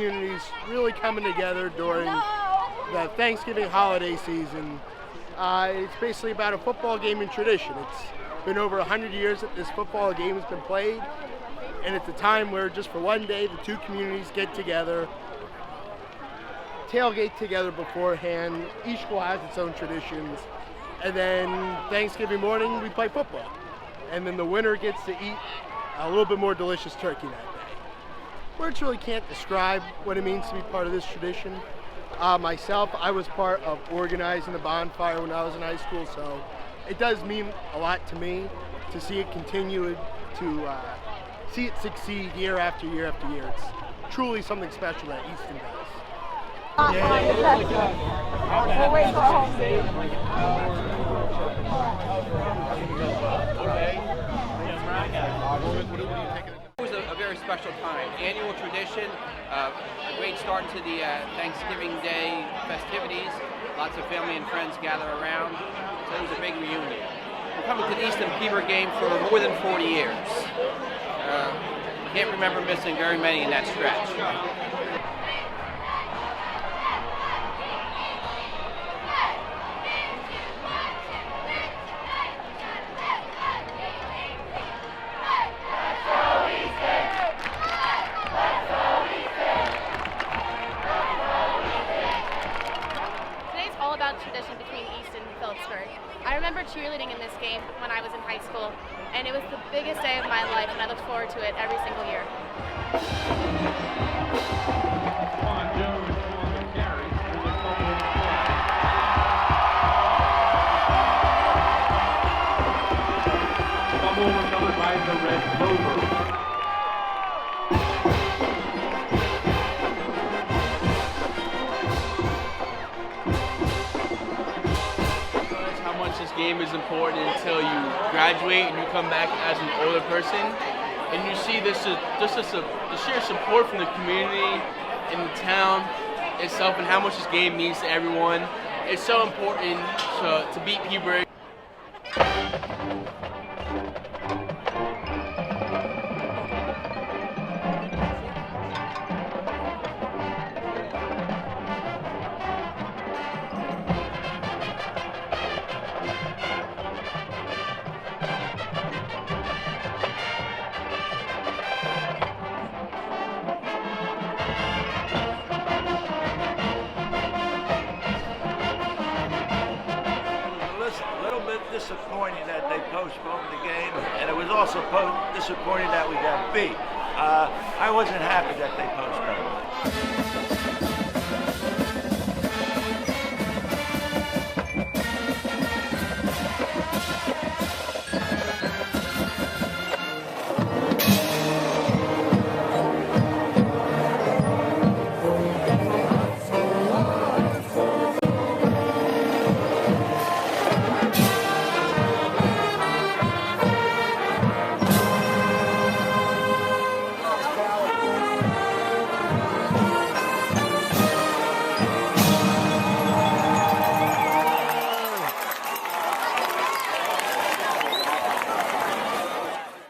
communities really coming together during the Thanksgiving holiday season. It's basically about a football game and tradition. It's been over 100 years that this football game has been played, and it's a time where just for one day the two communities get together, tailgate together beforehand. Each school has its own traditions, and then Thanksgiving morning we play football, and then the winner gets to eat a little bit more delicious turkey that day. Words really can't describe what it means to be part of this tradition. Myself, I was part of organizing the bonfire when I was in high school, so it does mean a lot to me to see it continue, to see it succeed year after year after year. It's truly something special that Easton does. We'll wait for home. It was a very special time. Annual tradition, a great start to the Thanksgiving Day festivities. Lots of family and friends gather around. So it was a big reunion. We're coming to the Easton Phillipsburg game for more than 40 years. Can't remember missing very many in that stretch. Tradition between Easton and Phillipsburg. I remember cheerleading in this game when I was in high school, and it was the biggest day of my life, and I look forward to it every single year. Fumble recovered by the Red Clover. This game is important until you graduate and you come back as an older person, and you see the sheer support from the community and the town itself, and how much this game means to everyone. It's so important to beat Phillipsburg. Disappointing that they postponed the game, and it was also disappointing that we got beat. I wasn't happy that they postponed it.